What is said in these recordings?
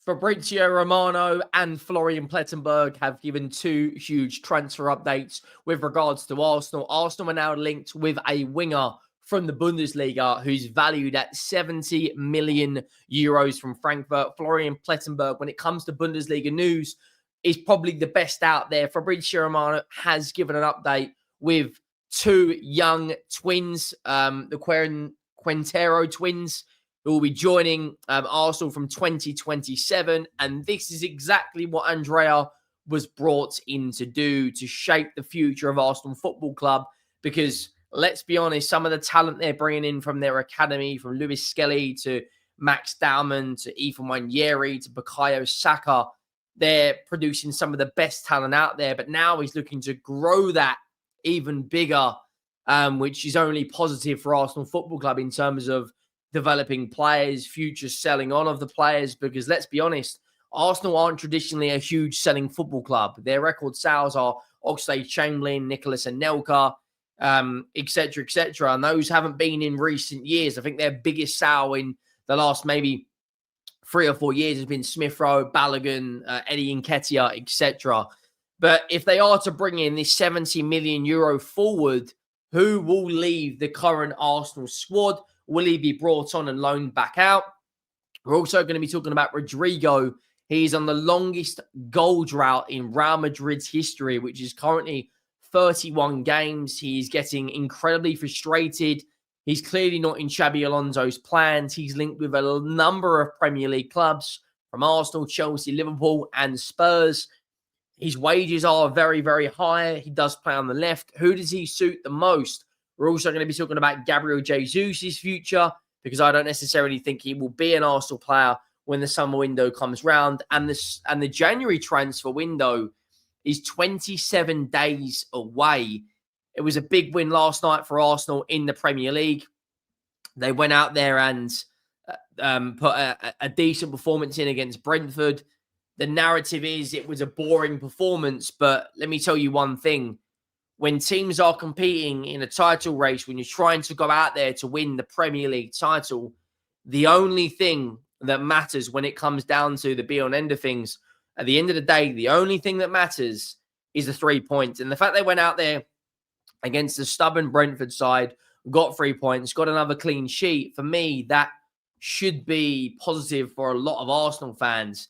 Fabrizio Romano and Florian Plettenberg have given two huge transfer updates with regards to Arsenal. Arsenal are now linked with a winger from the Bundesliga who's valued at 70 million euros from Frankfurt. Florian Plettenberg, when it comes to Bundesliga news, is probably the best out there. Fabrizio Romano has given an update with two young twins, the Quintero twins, who will be joining Arsenal from 2027. And this is exactly what Andrea was brought in to do, to shape the future of Arsenal Football Club. Because let's be honest, some of the talent they're bringing in from their academy, from Lewis Skelly to Max Daumann to Ethan Nwaneri to Bukayo Saka, they're producing some of the best talent out there. But now he's looking to grow that even bigger, which is only positive for Arsenal Football Club in terms of developing players, future selling on of the players, because let's be honest, Arsenal aren't traditionally a huge selling football club. Their record sales are Oxlade-Chamberlain, Nicholas Anelka, etc., etc. And those haven't been in recent years. I think their biggest sale in the last maybe 3 or 4 years has been Smith Rowe, Balogun, Eddie Nketiah, etc. But if they are to bring in this 70 million euro forward, who will leave the current Arsenal squad? Will he be brought on and loaned back out? We're also going to be talking about Rodrygo. He's on the longest goal drought in Real Madrid's history, which is currently 31 games. He's getting incredibly frustrated. He's clearly not in Xabi Alonso's plans. He's linked with a number of Premier League clubs, from Arsenal, Chelsea, Liverpool, and Spurs. His wages are very, very high. He does play on the left. Who does he suit the most? We're also going to be talking about Gabriel Jesus' future, because I don't necessarily think he will be an Arsenal player when the summer window comes round. And the January transfer window is 27 days away. It was a big win last night for Arsenal in the Premier League. They went out there and put a decent performance in against Brentford. The narrative is it was a boring performance, but let me tell you one thing. When teams are competing in a title race, when you're trying to go out there to win the Premier League title, the only thing that matters when it comes down to the be on end of things, at the end of the day, the only thing that matters is the 3 points. And the fact they went out there against the stubborn Brentford side, got 3 points, got another clean sheet, for me, that should be positive for a lot of Arsenal fans.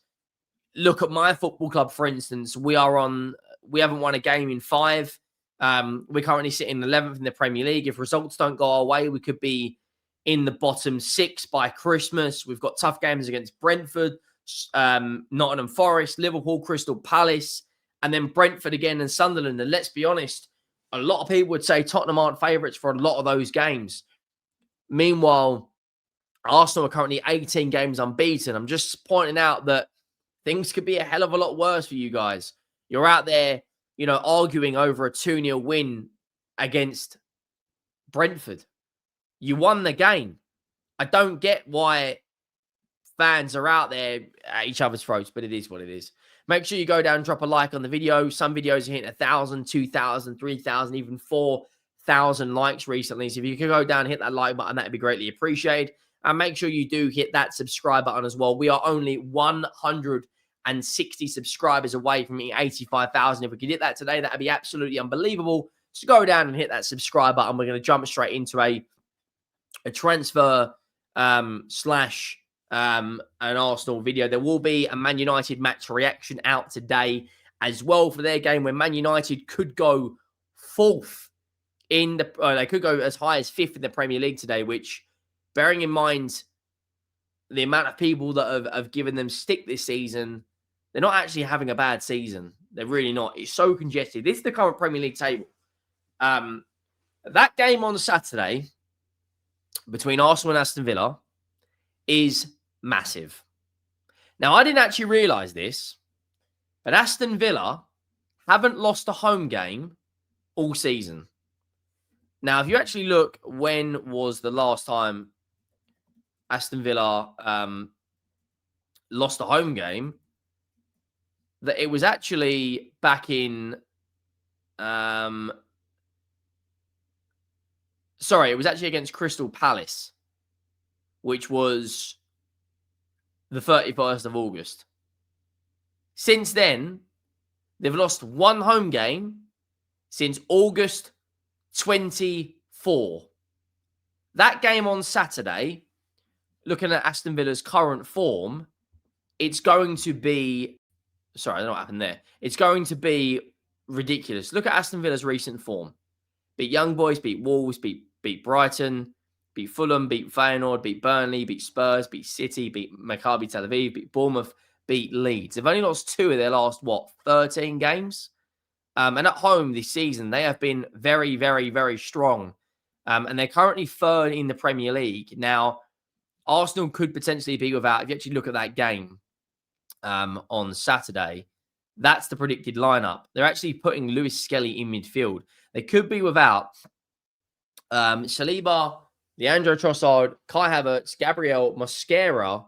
Look at my football club, for instance. We haven't won a game in 5. We're currently sitting 11th in the Premier League. If results don't go our way, we could be in the bottom 6 by Christmas. We've got tough games against Brentford, Nottingham Forest, Liverpool, Crystal Palace, and then Brentford again and Sunderland. And let's be honest, a lot of people would say Tottenham aren't favourites for a lot of those games. Meanwhile, Arsenal are currently 18 games unbeaten. I'm just pointing out that things could be a hell of a lot worse for you guys. You're out there, arguing over a 2-0 win against Brentford. You won the game. I don't get why fans are out there at each other's throats, but it is what it is. Make sure you go down and drop a like on the video. Some videos are hitting 1,000, 2,000, 3,000, even 4,000 likes recently. So if you could go down and hit that like button, that'd be greatly appreciated. And make sure you do hit that subscribe button as well. We are only 160 subscribers away from hitting 85,000. If we could hit that today, that'd be absolutely unbelievable. So go down and hit that subscribe button. We're going to jump straight into a transfer slash an Arsenal video. There will be a Man United match reaction out today as well for their game, where Man United could go 4th in the, they could go as high as 5th in the Premier League today, which, bearing in mind the amount of people that have given them stick this season, they're not actually having a bad season. They're really not. It's so congested. This is the current Premier League table. That game on Saturday between Arsenal and Aston Villa is massive. Now, I didn't actually realise this, but Aston Villa haven't lost a home game all season. Now, if you actually look, when was the last time Aston Villa lost a home game? That it was actually back in... it was actually against Crystal Palace, which was the 31st of August. Since then, they've lost one home game since August 24. That game on Saturday, looking at Aston Villa's current form, it's going to be... Sorry, I don't know what happened there. It's going to be ridiculous. Look at Aston Villa's recent form. Beat Young Boys, beat Wolves, beat Brighton, beat Fulham, beat Feyenoord, beat Burnley, beat Spurs, beat City, beat Maccabi Tel Aviv, beat Bournemouth, beat Leeds. They've only lost 2 of their last, 13 games? And at home this season, they have been very, very, very strong. And they're currently 3rd in the Premier League. Now, Arsenal could potentially be without, if you actually look at that game on Saturday, that's the predicted lineup. They're actually putting Lewis Skelly in midfield. They could be without Saliba, Leandro Trossard, Kai Havertz, Gabriel Mosquera,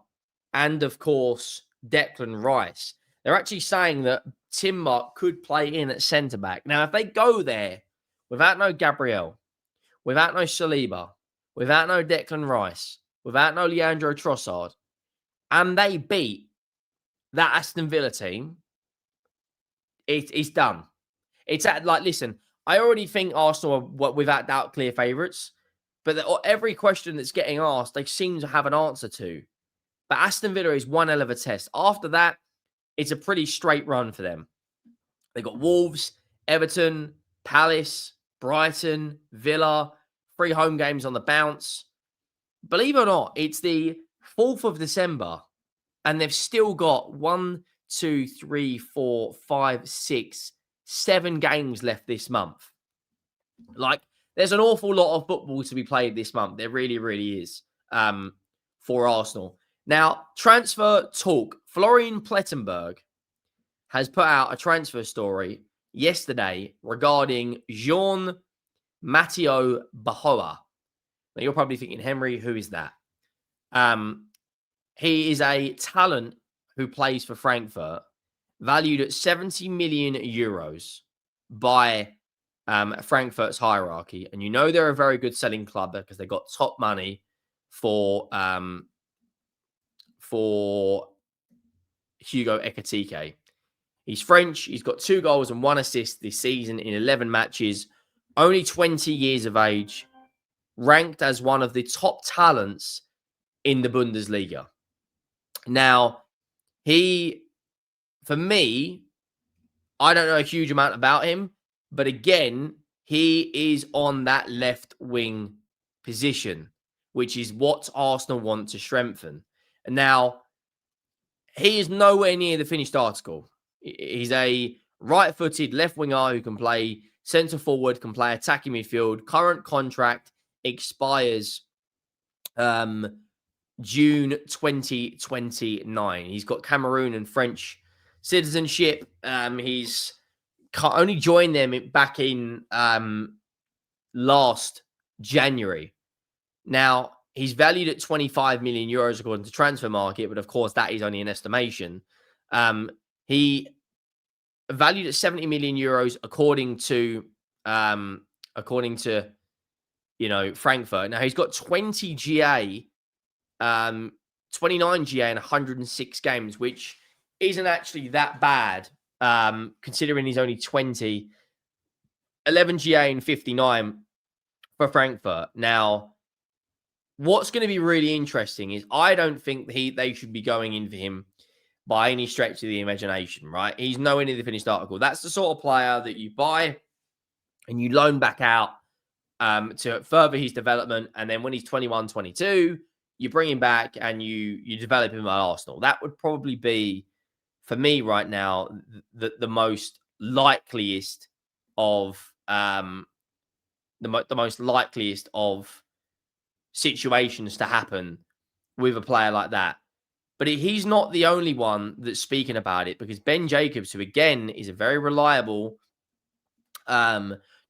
and of course, Declan Rice. They're actually saying that Timber could play in at centre-back. Now, if they go there without no Gabriel, without no Saliba, without no Declan Rice, without no Leandro Trossard, and they beat that Aston Villa team, it's done. It's listen, I already think Arsenal are without doubt clear favourites, but every question that's getting asked, they seem to have an answer to. But Aston Villa is one hell of a test. After that, it's a pretty straight run for them. They got Wolves, Everton, Palace, Brighton, Villa, 3 home games on the bounce. Believe it or not, it's the 4th of December, and they've still got 1, 2, 3, 4, 5, 6, 7 games left this month. There's an awful lot of football to be played this month. There really, really is for Arsenal. Now, transfer talk. Florian Plettenberg has put out a transfer story yesterday regarding Jean Matteo Bahoa. Now, you're probably thinking, Henry, who is that? He is a talent who plays for Frankfurt, valued at 70 million euros by Frankfurt's hierarchy. And you know they're a very good selling club because they got top money for Hugo Ekitike. He's French. He's got 2 goals and 1 assist this season in 11 matches. Only 20 years of age. Ranked as one of the top talents in the Bundesliga. Now, for me, I don't know a huge amount about him. But again, he is on that left wing position, which is what Arsenal want to strengthen. And now, he is nowhere near the finished article. He's a right-footed left winger who can play centre forward, can play attacking midfield. Current contract expires June 2029. He's got Cameroon and French citizenship. He's only joined them back in last January. Now, he's valued at 25 million euros according to Transfer Market, but of course, that is only an estimation. He valued at 70 million euros according to Frankfurt. Now, he's got 20 GA, 29 GA in 106 games, which isn't actually that bad. Considering he's only 20, 11 GA and 59 for Frankfurt. Now, what's going to be really interesting is I don't think they should be going in for him by any stretch of the imagination, right? He's nowhere near the finished article. That's the sort of player that you buy and you loan back out to further his development. And then when he's 21, 22, you bring him back and you develop him at Arsenal. That would probably be, for me right now, the most likeliest of the most likeliest of situations to happen with a player like that. But he's not the only one that's speaking about it, because Ben Jacobs, who again is a very reliable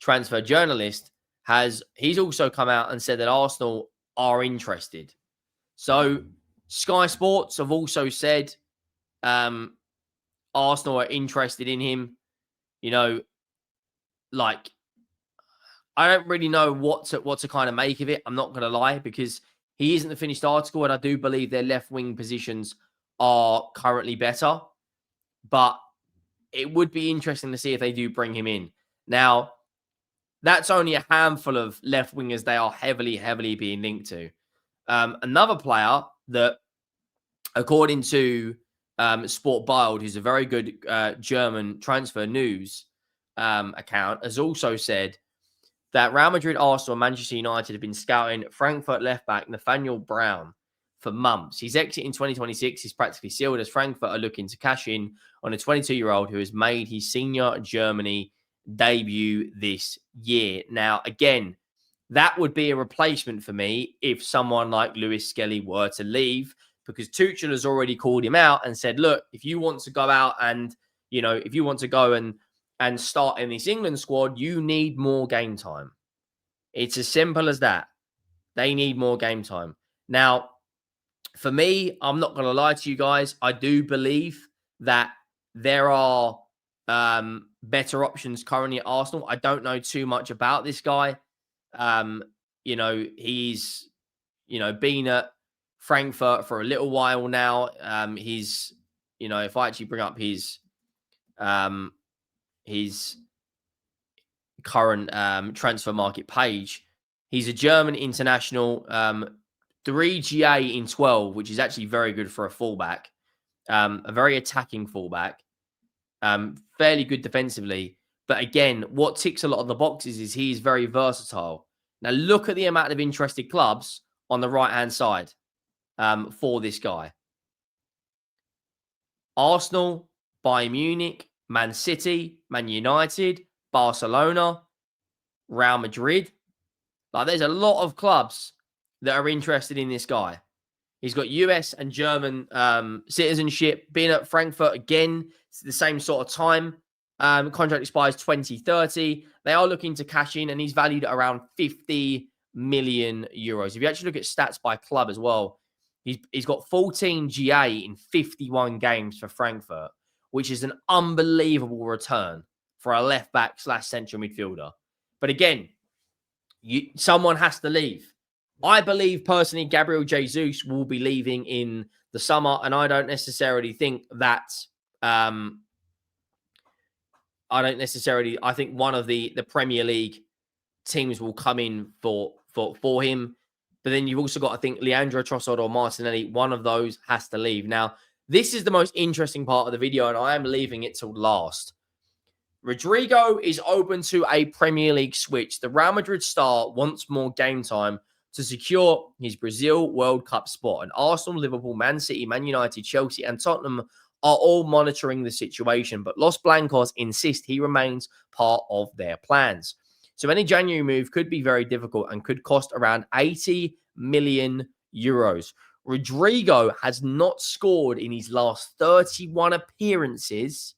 transfer journalist, he's also come out and said that Arsenal are interested. So Sky Sports have also said Arsenal are interested in him. I don't really know what to kind of make of it. I'm not going to lie, because he isn't the finished article, and I do believe their left wing positions are currently better, but it would be interesting to see if they do bring him in. Now, that's only a handful of left wingers they are heavily being linked to. Another player that, according to Sport Bild, who's a very good German transfer news account, has also said that Real Madrid, Arsenal, and Manchester United have been scouting Frankfurt left back Nathaniel Brown for months. His exit in 2026 is practically sealed as Frankfurt are looking to cash in on a 22-year-old who has made his senior Germany debut this year. Now, again, that would be a replacement for me if someone like Lewis Skelly were to leave, because Tuchel has already called him out and said, look, if you want to go out and, if you want to go and start in this England squad, you need more game time. It's as simple as that. They need more game time. Now, for me, I'm not going to lie to you guys. I do believe that there are better options currently at Arsenal. I don't know too much about this guy. He's, been at Frankfurt for a little while now. He's, if I actually bring up his current transfer market page, he's a German international, 3 GA in 12, which is actually very good for a fullback, a very attacking fullback, fairly good defensively. But again, what ticks a lot of the boxes is he's very versatile. Now, look at the amount of interested clubs on the right-hand side for this guy. Arsenal, Bayern Munich, Man City, Man United, Barcelona, Real Madrid. Like, there's a lot of clubs that are interested in this guy. He's got US and German citizenship. Being at Frankfurt again, it's the same sort of time. Contract expires 2030. They are looking to cash in, and he's valued at around 50 million euros. If you actually look at stats by club as well, he's got 14 GA in 51 games for Frankfurt, which is an unbelievable return for a left back / central midfielder. But again, someone has to leave. I believe personally Gabriel Jesus will be leaving in the summer, and I don't necessarily think that I think one of the Premier League teams will come in for him. But then you've also got, I think, Leandro Trossard or Martinelli. One of those has to leave. Now, this is the most interesting part of the video, and I am leaving it till last. Rodrygo is open to a Premier League switch. The Real Madrid star wants more game time to secure his Brazil World Cup spot. And Arsenal, Liverpool, Man City, Man United, Chelsea, and Tottenham are all monitoring the situation. But Los Blancos insist he remains part of their plans. So any January move could be very difficult and could cost around 80 million euros. Rodrygo has not scored in his last 31 appearances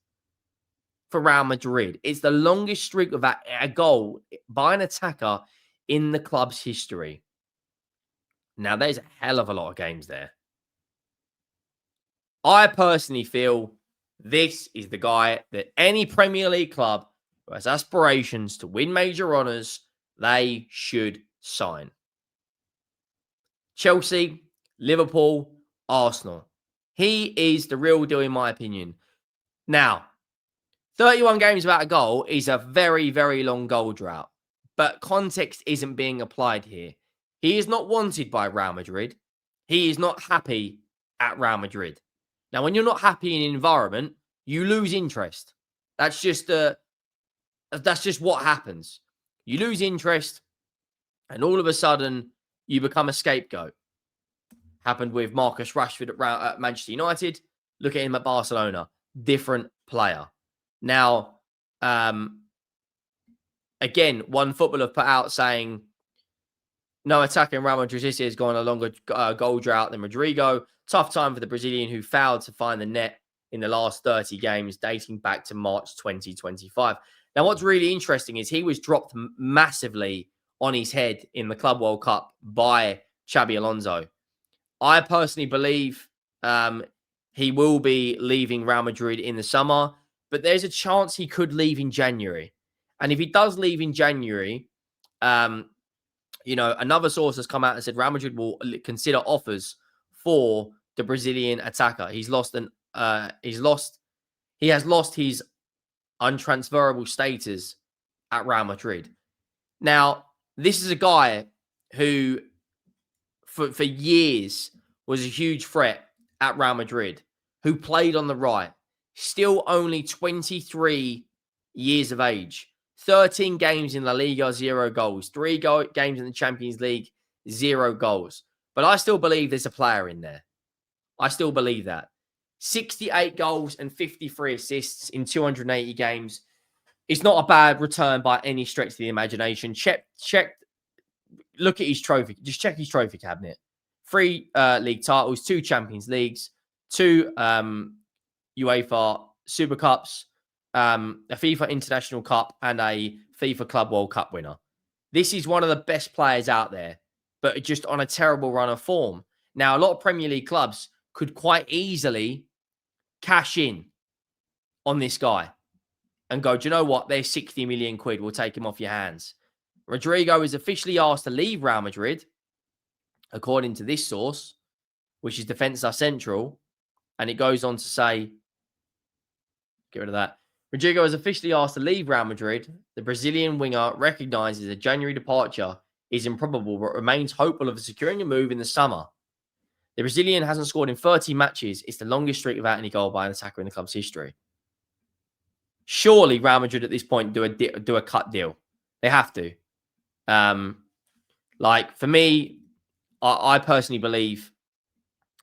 for Real Madrid. It's the longest streak of a goal by an attacker in the club's history. Now, there's a hell of a lot of games there. I personally feel this is the guy that any Premier League club who has aspirations to win major honours, they should sign. Chelsea, Liverpool, Arsenal. He is the real deal in my opinion. Now, 31 games without a goal is a very, very long goal drought. But context isn't being applied here. He is not wanted by Real Madrid. He is not happy at Real Madrid. Now, when you're not happy in an environment, you lose interest. That's just what happens. You lose interest, and all of a sudden, you become a scapegoat. Happened with Markus Rashford at Manchester United. Look at him at Barcelona. Different player. Now, again, one footballer put out saying, no attacking Real Madrid this year has gone a longer goal drought than Rodrygo. Tough time for the Brazilian who failed to find the net in the last 30 games dating back to March 2025. Now, what's really interesting is he was dropped massively on his head in the Club World Cup by Xabi Alonso. I personally believe he will be leaving Real Madrid in the summer, but there's a chance he could leave in January. And if he does leave in January, another source has come out and said Real Madrid will consider offers for the Brazilian attacker. He has lost his untransferable status at Real Madrid. Now, this is a guy who, for years, was a huge threat at Real Madrid, who played on the right, still only 23 years of age, 13 games in La Liga, 0 goals, 3 games in the Champions League, 0 goals. But I still believe there's a player in there. I still believe that. 68 goals and 53 assists in 280 games. It's not a bad return by any stretch of the imagination. Look at his trophy. Just check his trophy cabinet. 3 league titles, 2 Champions Leagues, 2 UEFA Super Cups, a FIFA International Cup, and a FIFA Club World Cup winner. This is one of the best players out there, but just on a terrible run of form. Now, a lot of Premier League clubs could quite easily cash in on this guy and go, do you know what? There's 60 million quid. We'll take him off your hands. Rodrygo is officially asked to leave Real Madrid, according to this source, which is Defensa Central. And it goes on to say, get rid of that. Rodrygo is officially asked to leave Real Madrid. The Brazilian winger recognizes a January departure is improbable, but remains hopeful of securing a move in the summer. The Brazilian hasn't scored in 30 matches. It's the longest streak without any goal by an attacker in the club's history. Surely Real Madrid at this point do a cut deal. They have to. Like, for me, I personally believe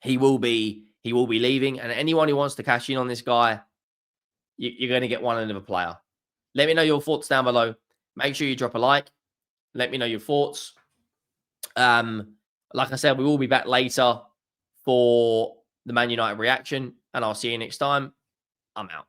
he will be leaving, and anyone who wants to cash in on this guy, you're going to get one another player. Let me know your thoughts down below. Make sure you drop a like. Let me know your thoughts. Like I said, we will be back later for the Man United reaction, and I'll see you next time. I'm out.